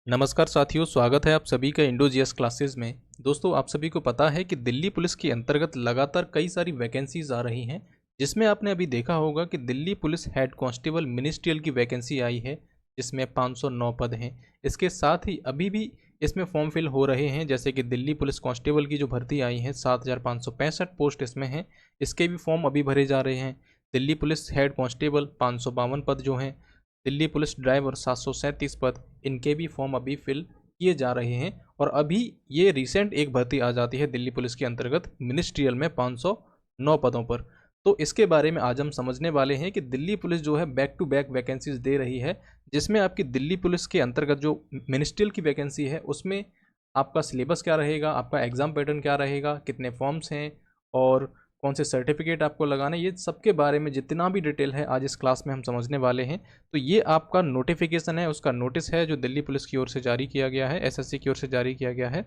नमस्कार साथियों, स्वागत है आप सभी का इंडो जीएस क्लासेस में। दोस्तों, आप सभी को पता है कि दिल्ली पुलिस के अंतर्गत लगातार कई सारी वैकेंसीज आ रही हैं, जिसमें आपने अभी देखा होगा कि Delhi police head constable ministerial की वैकेंसी आई है, जिसमें 509 पद हैं। इसके साथ ही अभी भी इसमें फॉर्म फिल हो रहे हैं, जैसे कि दिल्ली पुलिस कांस्टेबल की जो भर्ती आई है 7565 पोस्ट इसमें हैं, इसके भी फॉर्म अभी भरे जा रहे हैं। दिल्ली पुलिस हेड कांस्टेबल 552 पद जो हैं, दिल्ली पुलिस ड्राइवर 737 पद, इनके भी फॉर्म अभी फिल किए जा रहे हैं। और अभी ये रिसेंट एक भर्ती आ जाती है दिल्ली पुलिस के अंतर्गत मिनिस्ट्रियल में 509 पदों पर। तो इसके बारे में आज हम समझने वाले हैं कि दिल्ली पुलिस जो है बैक टू बैक वैकेंसीज दे रही है, जिसमें आपकी दिल्ली पुलिस के अंतर्गत जो मिनिस्ट्रियल की वैकेंसी है उसमें आपका सिलेबस क्या रहेगा, आपका एग्ज़ाम पैटर्न क्या रहेगा, कितने फॉर्म्स हैं और कौन से सर्टिफिकेट आपको लगाना है, ये सब के बारे में जितना भी डिटेल है आज इस क्लास में हम समझने वाले हैं। तो ये आपका नोटिफिकेशन है, उसका नोटिस है जो दिल्ली पुलिस की ओर से जारी किया गया है, एसएससी की ओर से जारी किया गया है,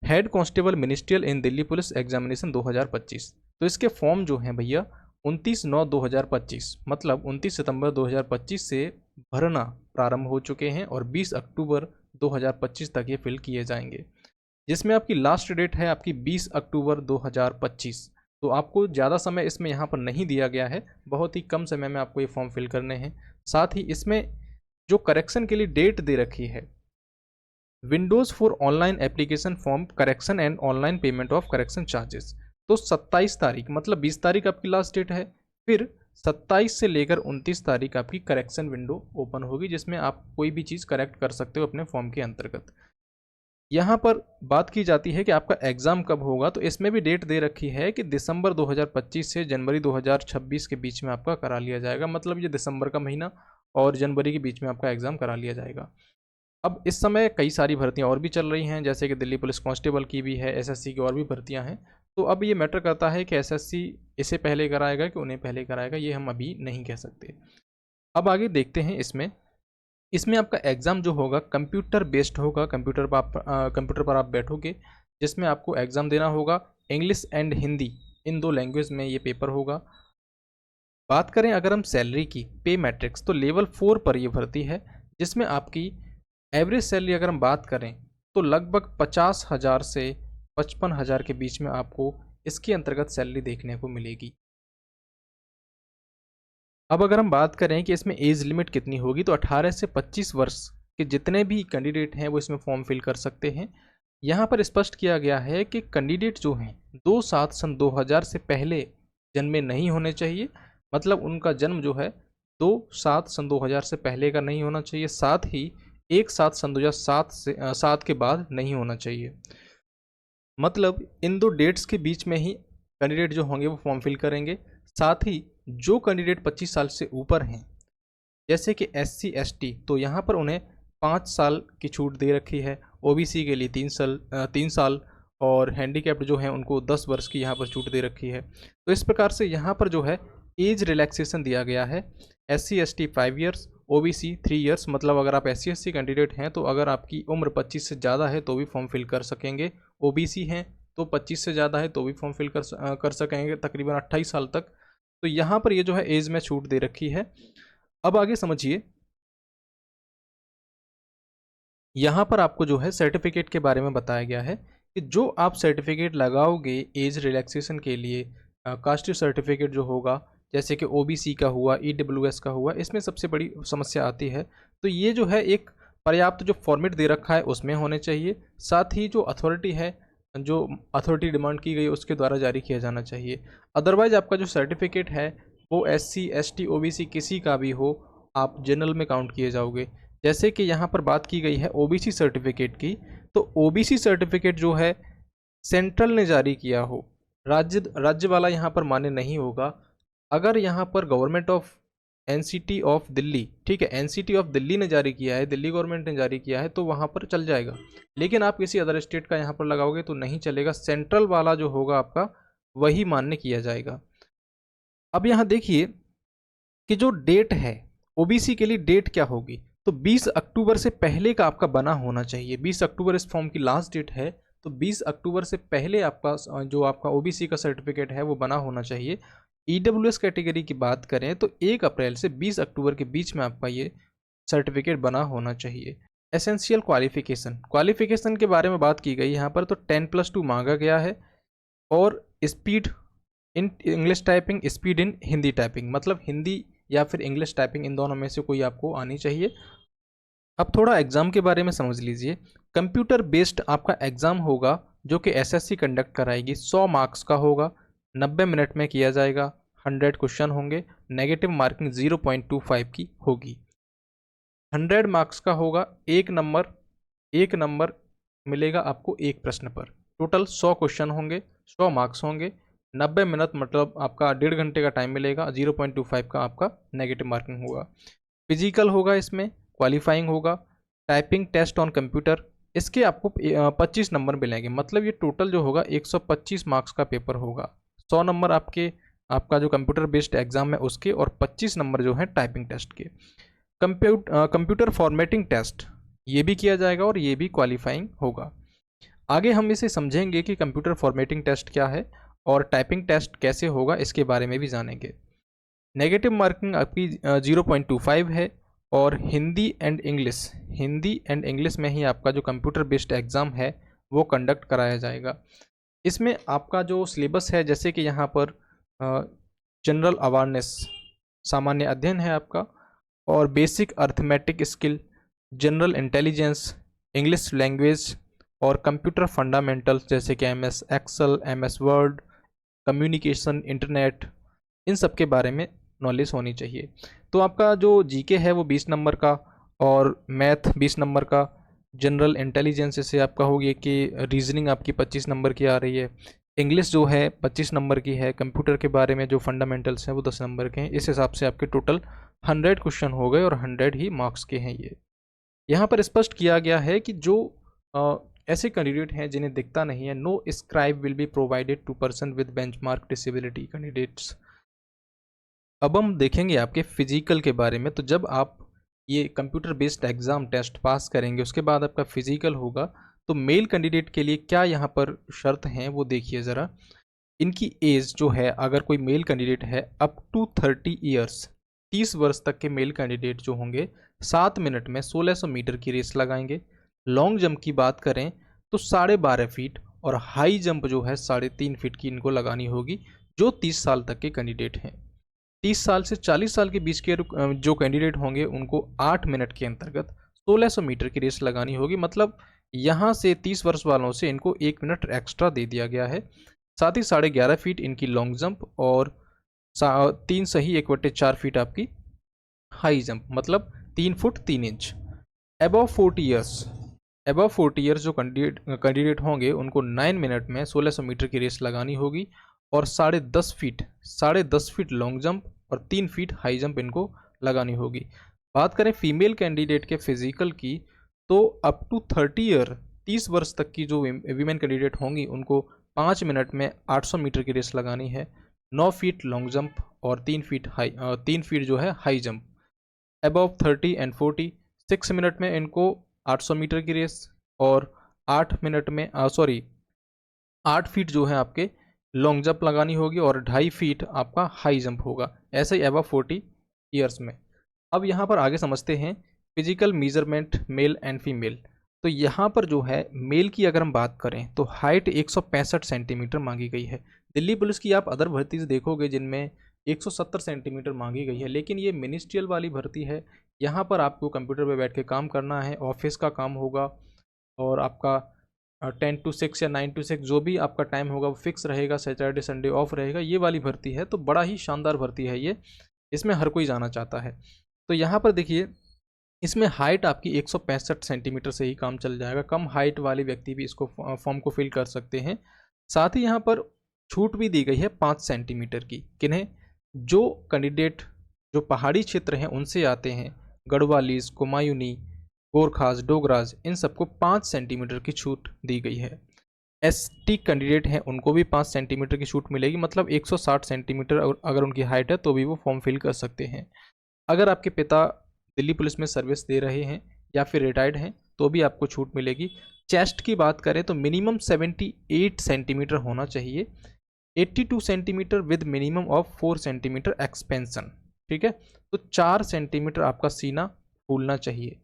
हेड कांस्टेबल मिनिस्ट्रियल इन दिल्ली पुलिस एग्जामिनेशन 2025। तो इसके फॉर्म जो हैं भैया 29/9/2025 मतलब 29 सितंबर 2025 से भरना प्रारंभ हो चुके हैं और 20 अक्टूबर 2025 तक ये फिल किए जाएंगे, जिसमें आपकी लास्ट डेट है आपकी 20 अक्टूबर 2025। तो आपको ज़्यादा समय इसमें यहाँ पर नहीं दिया गया है, बहुत ही कम समय में आपको ये फॉर्म फिल करने हैं। साथ ही इसमें जो करेक्शन के लिए डेट दे रखी है, Windows for online application form correction and online payment of correction charges, तो 27 तारीख मतलब 20 तारीख आपकी लास्ट डेट है, फिर 27 से लेकर 29 तारीख आपकी करेक्शन विंडो ओपन होगी, जिसमें आप कोई भी चीज़ करेक्ट कर सकते हो अपने फॉर्म के अंतर्गत। यहाँ पर बात की जाती है कि आपका एग्ज़ाम कब होगा, तो इसमें भी डेट दे रखी है कि दिसंबर 2025 से जनवरी 2026 के बीच में आपका करा लिया जाएगा, मतलब ये दिसंबर का महीना और जनवरी के बीच में आपका एग्ज़ाम करा लिया जाएगा। अब इस समय कई सारी भर्तियाँ और भी चल रही हैं, जैसे कि दिल्ली पुलिस कांस्टेबल की भी है, एसएससी की और भी भर्तियाँ हैं। तो अब ये मैटर करता है कि एसएससी इसे पहले कराएगा कि उन्हें पहले कराएगा, ये हम अभी नहीं कह सकते। अब आगे देखते हैं इसमें आपका एग्ज़ाम जो होगा कंप्यूटर बेस्ड होगा, कंप्यूटर पर आप बैठोगे, जिसमें आपको एग्ज़ाम देना होगा। इंग्लिश एंड हिंदी इन दो लैंग्वेज में ये पेपर होगा। बात करें अगर हम सैलरी की, पे मैट्रिक्स, तो लेवल 4 पर ये भर्ती है, जिसमें आपकी एवरेज सैलरी अगर हम बात करें तो लगभग 50,000 से 55,000 के बीच में आपको इसके अंतर्गत सैलरी देखने को मिलेगी। अब अगर हम बात करें कि इसमें एज लिमिट कितनी होगी, तो 18 से 25 वर्ष के जितने भी कैंडिडेट हैं वो इसमें फॉर्म फिल कर सकते हैं। यहाँ पर स्पष्ट किया गया है कि कैंडिडेट जो हैं 2/7 सन 2000 से पहले जन्मे नहीं होने चाहिए, मतलब उनका जन्म जो है 2/7 सन 2000 से पहले का नहीं होना चाहिए, साथ ही 1/7 सन 2007 से 7 के बाद नहीं होना चाहिए। मतलब इन दो डेट्स के बीच में ही कैंडिडेट जो होंगे वो फॉर्म फिल करेंगे। साथ ही जो कैंडिडेट 25 साल से ऊपर हैं, जैसे कि SC ST, तो यहाँ पर उन्हें 5 साल की छूट दे रखी है। OBC के लिए 3 साल और हैंडीकैप्ड जो हैं उनको 10 वर्ष की यहाँ पर छूट दे रखी है। तो इस प्रकार से यहाँ पर जो है एज रिलैक्सेशन दिया गया है। SC ST 5 years, OBC 3 years, मतलब अगर आप SC ST कैंडिडेट हैं तो अगर आपकी उम्र 25 से ज़्यादा है तो भी फॉर्म फिल कर सकेंगे। OBC हैं तो 25 से ज़्यादा है तो भी फॉर्म फिल कर सकेंगे तकरीबन 28 साल तक। तो यहाँ पर ये जो है एज में छूट दे रखी है। अब आगे समझिए, यहाँ पर आपको जो है सर्टिफिकेट के बारे में बताया गया है कि जो आप सर्टिफिकेट लगाओगे एज रिलैक्सेशन के लिए, कास्ट सर्टिफिकेट जो होगा, जैसे कि OBC का हुआ, EWS का हुआ, इसमें सबसे बड़ी समस्या आती है। तो ये जो है एक पर्याप्त जो फॉर्मेट दे रखा है उसमें होने चाहिए, साथ ही जो अथॉरिटी डिमांड की गई उसके द्वारा जारी किया जाना चाहिए। अदरवाइज आपका जो सर्टिफिकेट है वो SC ST OBC किसी का भी हो, आप जनरल में काउंट किए जाओगे। जैसे कि यहाँ पर बात की गई है OBC सर्टिफिकेट की, तो OBC सर्टिफिकेट जो है सेंट्रल ने जारी किया हो, राज्य वाला यहाँ पर मान्य नहीं होगा। अगर यहाँ पर government of NCT of Delhi, ठीक है, NCT ऑफ दिल्ली ने जारी किया है, दिल्ली गवर्नमेंट ने जारी किया है, तो वहाँ पर चल जाएगा। लेकिन आप किसी अदर स्टेट का यहाँ पर लगाओगे तो नहीं चलेगा, सेंट्रल वाला जो होगा आपका वही मान्य किया जाएगा। अब यहाँ देखिए कि जो डेट है OBC के लिए डेट क्या होगी, तो 20 अक्टूबर से पहले का आपका बना होना चाहिए। 20 अक्टूबर इस फॉर्म की लास्ट डेट है, तो 20 अक्टूबर से पहले आपका जो आपका OBC का सर्टिफिकेट है वो बना होना चाहिए। EWS कैटेगरी की बात करें तो 1 अप्रैल से 20 अक्टूबर के बीच में आपका ये सर्टिफिकेट बना होना चाहिए। एसेंशियल क्वालिफिकेशन के बारे में बात की गई यहाँ पर, तो 10+2 मांगा गया है। और speed in English typing, speed in Hindi typing, मतलब हिंदी या फिर इंग्लिश टाइपिंग, इन दोनों में से कोई आपको आनी चाहिए। अब थोड़ा एग्ज़ाम के बारे में समझ लीजिए। कंप्यूटर बेस्ड आपका एग्ज़ाम होगा जो कि एसएससी कंडक्ट कराएगी। 100 मार्क्स का होगा, 90 मिनट में किया जाएगा, 100 क्वेश्चन होंगे, नेगेटिव मार्किंग 0.25 की होगी। 100 मार्क्स का होगा, एक नंबर मिलेगा आपको एक प्रश्न पर। टोटल 100 क्वेश्चन होंगे, 100 मार्क्स होंगे, 90 मिनट मतलब आपका 1.5 घंटे का टाइम मिलेगा, 0.25 का आपका नेगेटिव मार्किंग होगा। फिजिकल होगा, इसमें क्वालिफाइंग होगा, टाइपिंग टेस्ट ऑन कंप्यूटर, इसके आपको 25 नंबर मिलेंगे। मतलब ये टोटल जो होगा 125 मार्क्स का पेपर होगा। 100 नंबर आपका जो कंप्यूटर बेस्ड एग्जाम है उसके, और 25 नंबर जो है टाइपिंग टेस्ट के। कंप्यूटर फॉर्मेटिंग टेस्ट ये भी किया जाएगा और ये भी क्वालिफाइंग होगा। आगे हम इसे समझेंगे कि कंप्यूटर फॉर्मेटिंग टेस्ट क्या है और टाइपिंग टेस्ट कैसे होगा, इसके बारे में भी जानेंगे। नेगेटिव मार्किंग आपकी 0.25 है, और हिंदी एंड इंग्लिश में ही आपका जो कंप्यूटर बेस्ड एग्ज़ाम है वो कंडक्ट कराया जाएगा। इसमें आपका जो सिलेबस है, जैसे कि यहाँ पर जनरल अवेयरनेस, सामान्य अध्ययन है आपका, और basic arithmetic skill, general intelligence, English language, और कंप्यूटर फंडामेंटल्स जैसे कि MS Excel, MS Word, communication, internet, इन सब के बारे में नॉलेज होनी चाहिए। तो आपका जो जीके है वो 20 नंबर का, और मैथ 20 नंबर का, जनरल इंटेलिजेंस से आपका हो गया कि रीजनिंग आपकी 25 नंबर की आ रही है, इंग्लिश जो है 25 नंबर की है, कंप्यूटर के बारे में जो फंडामेंटल्स हैं वो 10 नंबर के हैं। इस हिसाब से आपके टोटल 100 क्वेश्चन हो गए और 100 ही मार्क्स के हैं ये। यहाँ पर स्पष्ट किया गया है कि जो ऐसे कैंडिडेट हैं जिन्हें दिखता नहीं है, no scribe will be provided to person with benchmark disability candidates. अब हम देखेंगे आपके फिजिकल के बारे में। तो जब आप ये computer based exam test pass करेंगे उसके बाद आपका फिजिकल होगा, तो मेल कैंडिडेट के लिए क्या यहाँ पर शर्त हैं वो देखिए ज़रा। इनकी एज जो है, अगर कोई मेल कैंडिडेट है अप टू 30 ईयर्स, 30 वर्ष तक के मेल कैंडिडेट जो होंगे 7 मिनट में 1600 मीटर की रेस लगाएंगे। लॉन्ग जंप की बात करें तो 12.5 फीट, और हाई जंप जो है 3.5 फीट की इनको लगानी होगी, जो 30 साल तक के कैंडिडेट हैं। 30 साल से 40 साल के बीच के जो कैंडिडेट होंगे उनको 8 मिनट के अंतर्गत 1600 मीटर की रेस लगानी होगी। मतलब यहाँ से 30 वर्ष वालों से इनको 1 मिनट एक्स्ट्रा दे दिया गया है। साथ ही 11.5 फीट इनकी लॉन्ग जंप, और 3 सही 1/4 फीट आपकी हाई जंप, मतलब 3 फुट 3 इंच। अबव 40 ईयर्स जो कैंडिडेट होंगे उनको 9 मिनट में 1600 मीटर की रेस लगानी होगी, और 10.5 फीट लॉन्ग जंप और 3 फीट हाई जंप इनको लगानी होगी। बात करें फीमेल कैंडिडेट के फिजिकल की, तो अप टू 30 वर्ष तक की जो वीमेन कैंडिडेट होंगी उनको 5 मिनट में 800 मीटर की रेस लगानी है, 9 फीट लॉन्ग जंप और 3 फीट जो है high jump. Above 30 and 40, 6 minute में इनको 800 मीटर की रेस, और 8 फीट जो है आपके लॉन्ग जंप लगानी होगी, और 2.5 फीट आपका हाई जंप होगा, ऐसे ही अबव 40 ईयर्स में। अब यहाँ पर आगे समझते हैं physical measurement male and female. तो यहाँ पर जो है मेल की अगर हम बात करें तो हाइट 165 सेंटीमीटर मांगी गई है। दिल्ली पुलिस की आप अदर भर्ती से देखोगे जिनमें 170 सेंटीमीटर मांगी गई है, लेकिन ये मिनिस्ट्रियल वाली भर्ती है। यहाँ पर आपको कंप्यूटर पे बैठ के काम करना है, ऑफिस का काम होगा, और आपका 10 to 6 या 9 to 6 जो भी आपका टाइम होगा वो फिक्स रहेगा, सैटरडे संडे ऑफ रहेगा। ये वाली भर्ती है, तो बड़ा ही शानदार भर्ती है ये, इसमें हर कोई जाना चाहता है। तो यहाँ पर देखिए इसमें हाइट आपकी 165 सेंटीमीटर से ही काम चल जाएगा। कम हाइट वाले व्यक्ति भी इसको फॉर्म को फिल कर सकते हैं। साथ ही यहाँ पर छूट भी दी गई है 5 सेंटीमीटर की। किन्हें? जो कैंडिडेट जो पहाड़ी क्षेत्र हैं उनसे आते हैं, गढ़वालीज, कुमायूनी, गोरखास, डोगराज, इन सबको 5 सेंटीमीटर की छूट दी गई है। ST कैंडिडेट हैं उनको भी 5 सेंटीमीटर की छूट मिलेगी, मतलब 160 सेंटीमीटर अगर उनकी हाइट है तो भी वो फॉर्म फिल कर सकते हैं। अगर आपके पिता दिल्ली पुलिस में सर्विस दे रहे हैं या फिर रिटायर्ड हैं तो भी आपको छूट मिलेगी। चेस्ट की बात करें तो मिनिमम 78 सेंटीमीटर होना चाहिए, 82 centimetre with minimum of 4 centimetre expansion. ठीक है, तो 4 सेंटीमीटर आपका सीना फूलना चाहिए।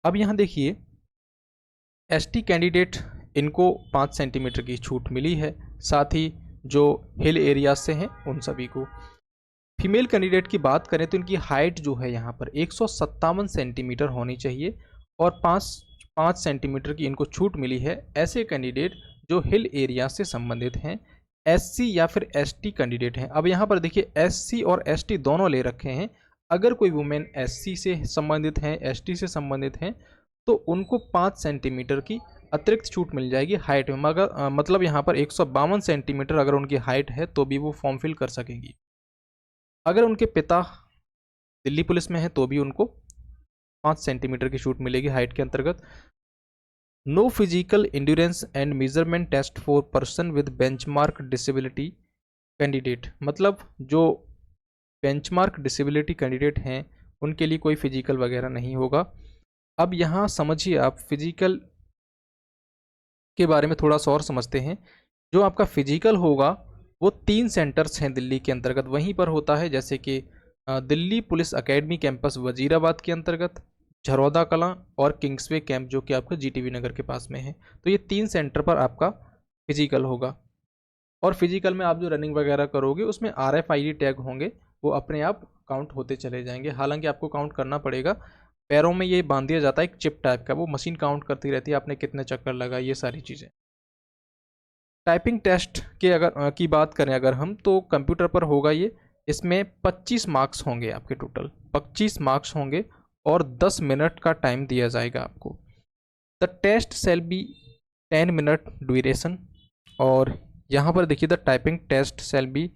अब यहाँ देखिए एसटी कैंडिडेट इनको 5 सेंटीमीटर की छूट मिली है, साथ ही जो हिल एरियाज से हैं उन सभी को। फीमेल कैंडिडेट की बात करें तो इनकी हाइट जो है यहाँ पर 157 सेंटीमीटर होनी चाहिए और 5 सेंटीमीटर की इनको छूट मिली है। ऐसे कैंडिडेट जो हिल एरिया से संबंधित हैं, एससी या फिर एसटी कैंडिडेट हैं। अब यहाँ पर देखिए एससी और एसटी दोनों ले रखे हैं। अगर कोई वुमेन एससी से संबंधित हैं, एसटी से संबंधित हैं, तो उनको 5 सेंटीमीटर की अतिरिक्त छूट मिल जाएगी हाइट में। मगर मतलब यहाँ पर 152 सेंटीमीटर अगर उनकी हाइट है तो भी वो फॉर्म फिल कर सकेंगी। अगर उनके पिता दिल्ली पुलिस में है तो भी उनको 5 सेंटीमीटर की छूट मिलेगी हाइट के अंतर्गत। No physical endurance and measurement test for person with benchmark disability candidate, मतलब जो बेंचमार्क डिसेबिलिटी कैंडिडेट हैं उनके लिए कोई फिजिकल वगैरह नहीं होगा। अब यहाँ समझिए, आप फिजिकल के बारे में थोड़ा सा और समझते हैं। जो आपका फिजिकल होगा वो 3 सेंटर्स हैं दिल्ली के अंतर्गत, वहीं पर होता है, जैसे कि Delhi police academy campus Wazirabad के अंतर्गत, झरोदा कलां और किंग्सवे कैंप जो कि आपका जीटीवी नगर के पास में है। तो ये 3 सेंटर पर आपका फिजिकल होगा। और फिजिकल में आप जो रनिंग वगैरह करोगे उसमें RFID टैग होंगे, वो अपने आप काउंट होते चले जाएंगे। हालांकि आपको काउंट करना पड़ेगा, पैरों में ये बांध दिया जाता है एक चिप टाइप का, वो मशीन काउंट करती रहती है आपने कितने चक्कर लगाए, ये सारी चीज़ें। टाइपिंग टेस्ट के अगर की बात करें अगर हम, तो कंप्यूटर पर होगा ये। इसमें 25 मार्क्स होंगे, आपके टोटल 25 मार्क्स होंगे और 10 मिनट का टाइम दिया जाएगा आपको। The test shall be 10 minute duration, और यहाँ पर देखिए the typing test shall be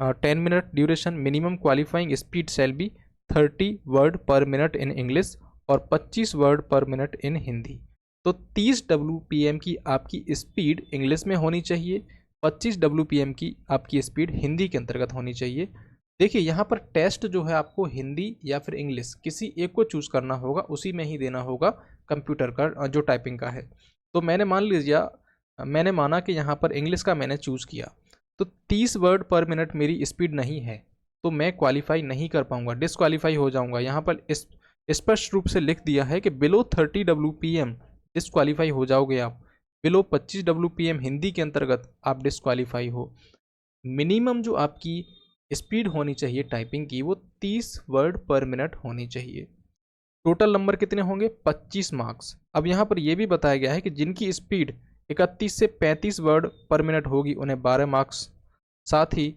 10 minute duration. Minimum qualifying speed shall be 30 word per minute in English और 25 वर्ड पर मिनट इन हिंदी। तो 30 WPM की आपकी स्पीड इंग्लिश में होनी चाहिए, 25 WPM की आपकी स्पीड हिंदी के अंतर्गत होनी चाहिए। देखिए यहाँ पर टेस्ट जो है आपको हिंदी या फिर इंग्लिश किसी एक को चूज़ करना होगा, उसी में ही देना होगा कंप्यूटर का जो टाइपिंग का है। तो मैंने माना कि यहाँ पर इंग्लिश का मैंने चूज़ किया, तो 30 वर्ड पर मिनट मेरी स्पीड नहीं है, तो मैं क्वालिफाई नहीं कर पाऊँगा, डिसक्वालीफाई हो जाऊँगा। यहाँ पर स्पष्ट रूप से लिख दिया है कि बिलो 30 WPM डिसक्वालीफाई हो जाओगे आप, बिलो 25 WPM हिंदी के अंतर्गत आप डिसक्वालीफाई हो। मिनिमम जो आपकी स्पीड होनी चाहिए टाइपिंग की वो 30 वर्ड पर मिनट होनी चाहिए। टोटल नंबर कितने होंगे? 25 मार्क्स। अब यहाँ पर यह भी बताया गया है कि जिनकी स्पीड 31 से 35 वर्ड पर मिनट होगी उन्हें 12 मार्क्स, साथ ही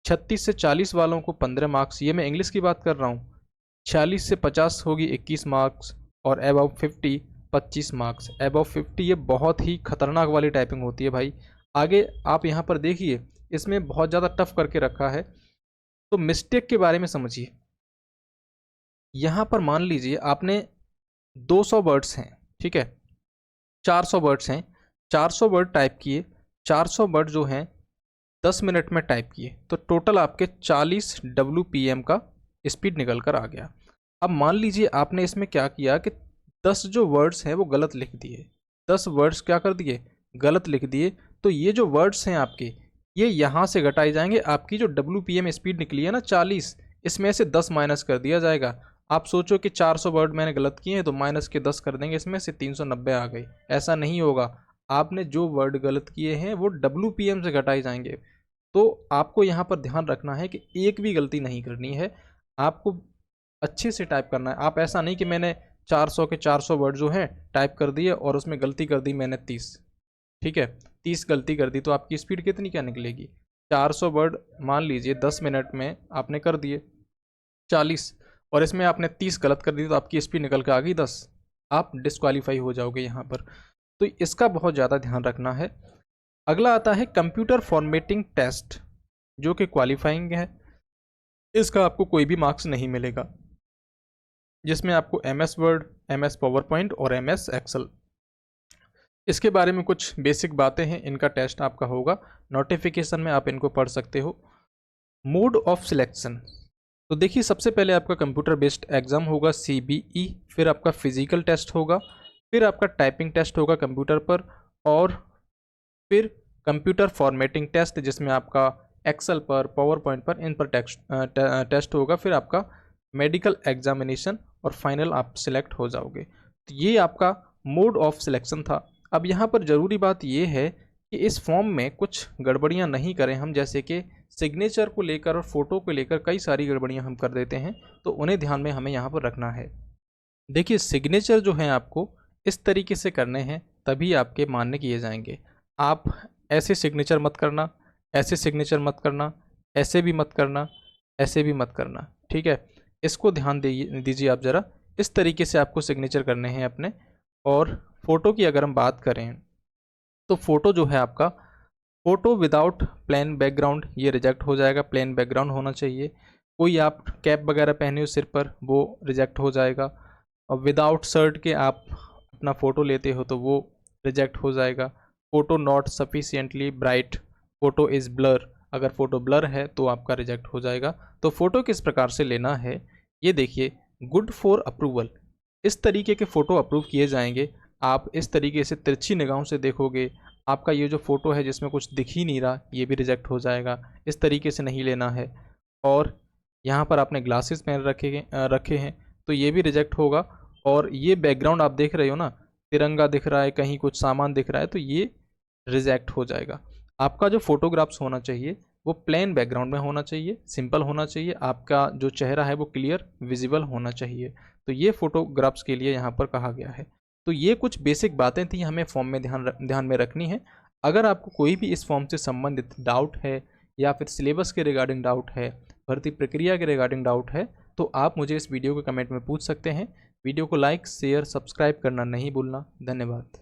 36 से 40 वालों को 15 मार्क्स, ये मैं इंग्लिश की बात कर रहा हूँ। 46 से 50 होगी 21 मार्क्स और अबव 50 25 मार्क्स। अबव 50 ये बहुत ही खतरनाक वाली टाइपिंग होती है भाई। आगे आप यहाँ पर देखिए, इसमें बहुत ज़्यादा टफ करके रखा है, तो मिस्टेक के बारे में समझिए। यहाँ पर मान लीजिए आपने 200 वर्ड्स हैं, ठीक है, 400 वर्ड्स हैं, 400 वर्ड टाइप किए, 400 वर्ड जो हैं 10 मिनट में टाइप किए, तो टोटल आपके 40 WPM का स्पीड निकल कर आ गया। अब मान लीजिए आपने इसमें क्या किया कि 10 जो वर्ड्स हैं वो गलत लिख दिए, 10 वर्ड्स क्या कर दिए, गलत लिख दिए, तो ये जो वर्ड्स हैं आपके ये यहाँ से घटाए जाएंगे। आपकी जो WPM स्पीड निकली है ना 40, इसमें से 10 माइनस कर दिया जाएगा। आप सोचो कि 400 वर्ड मैंने गलत किए हैं तो माइनस के 10 कर देंगे, इसमें से 390 आ गई। ऐसा नहीं होगा, आपने जो वर्ड गलत किए हैं वो WPM से घटाए जाएंगे। तो आपको यहाँ पर ध्यान रखना है कि एक भी गलती नहीं करनी है, आपको अच्छे से टाइप करना है। आप ऐसा नहीं कि मैंने 400 के 400 वर्ड जो हैं टाइप कर दिए और उसमें गलती कर दी मैंने 30, ठीक है, 30 गलती कर दी, तो आपकी स्पीड कितनी क्या निकलेगी? 400 वर्ड मान लीजिए 10 मिनट में आपने कर दिए 40 और इसमें आपने 30 गलत कर दी, तो आपकी स्पीड निकल के आ गई 10, आप डिस्क्वालीफाई हो जाओगे यहाँ पर। तो इसका बहुत ज़्यादा ध्यान रखना है। अगला आता है कंप्यूटर फॉर्मेटिंग टेस्ट, जो कि क्वालिफाइंग है। इसका आपको कोई भी मार्क्स नहीं मिलेगा, जिसमें आपको MS वर्ड, MS पावरपॉइंट और MS एक्सेल, इसके बारे में कुछ बेसिक बातें हैं। इनका टेस्ट आपका होगा, नोटिफिकेशन में आप इनको पढ़ सकते हो। मोड ऑफ सिलेक्शन, तो देखिए सबसे पहले आपका कंप्यूटर बेस्ड एग्जाम होगा CBE, फिर आपका फिजिकल टेस्ट होगा, फिर आपका टाइपिंग टेस्ट होगा कंप्यूटर पर, और फिर कंप्यूटर फॉर्मेटिंग टेस्ट जिसमें आपका एक्सेल पर, पावर पॉइंट पर, इन पर टेस्ट होगा, फिर आपका मेडिकल एग्जामिनेशन और फाइनल आप सिलेक्ट हो जाओगे। तो ये आपका मोड ऑफ सिलेक्शन था। अब यहाँ पर ज़रूरी बात ये है कि इस फॉर्म में कुछ गड़बड़ियाँ नहीं करें हम, जैसे कि सिग्नेचर को लेकर और फ़ोटो को लेकर कई सारी गड़बड़ियाँ हम कर देते हैं, तो उन्हें ध्यान में हमें यहाँ पर रखना है। देखिए सिग्नेचर जो है आपको इस तरीके से करने हैं, तभी आपके मान्य किए जाएंगे। आप ऐसे सिग्नेचर मत करना, ऐसे सिग्नेचर मत करना, ऐसे भी मत करना, ऐसे भी मत करना, ठीक है। इसको ध्यान दीजिए आप ज़रा, इस तरीके से आपको सिग्नेचर करने हैं अपने। और फ़ोटो की अगर हम बात करें तो फ़ोटो जो है आपका, फ़ोटो विदाउट प्लेन बैकग्राउंड ये रिजेक्ट हो जाएगा, प्लेन बैकग्राउंड होना चाहिए। कोई आप कैप वगैरह पहने हो सिर पर, वो रिजेक्ट हो जाएगा। और विदाउट शर्ट के आप अपना फ़ोटो लेते हो तो वो रिजेक्ट हो जाएगा। Photo not sufficiently bright, photo is blur, अगर फ़ोटो ब्लर है तो आपका रिजेक्ट हो जाएगा। तो फ़ोटो किस प्रकार से लेना है ये देखिए, गुड फॉर अप्रूवल, इस तरीके के फ़ोटो अप्रूव किए जाएंगे। आप इस तरीके से तिरछी निगाहों से देखोगे, आपका ये जो फ़ोटो है जिसमें कुछ दिख ही नहीं रहा, ये भी रिजेक्ट हो जाएगा। इस तरीके से नहीं लेना है। और यहाँ पर आपने ग्लासेस पहन रखे हैं तो ये भी रिजेक्ट होगा। और ये बैकग्राउंड आप देख रहे हो ना, तिरंगा दिख रहा है, कहीं कुछ सामान दिख रहा है, तो ये रिजेक्ट हो जाएगा। आपका जो फोटोग्राफ्स होना चाहिए वो प्लेन बैकग्राउंड में होना चाहिए, सिंपल होना चाहिए, आपका जो चेहरा है वो क्लियर विजिबल होना चाहिए। तो ये फोटोग्राफ्स के लिए यहाँ पर कहा गया है। तो ये कुछ बेसिक बातें थी, हमें फॉर्म में ध्यान में रखनी है। अगर आपको कोई भी इस फॉर्म से संबंधित डाउट है, या फिर सिलेबस के रिगार्डिंग डाउट है, भर्ती प्रक्रिया के रिगार्डिंग डाउट है, तो आप मुझे इस वीडियो के कमेंट में पूछ सकते हैं। वीडियो को लाइक, शेयर, सब्सक्राइब करना नहीं भूलना। धन्यवाद।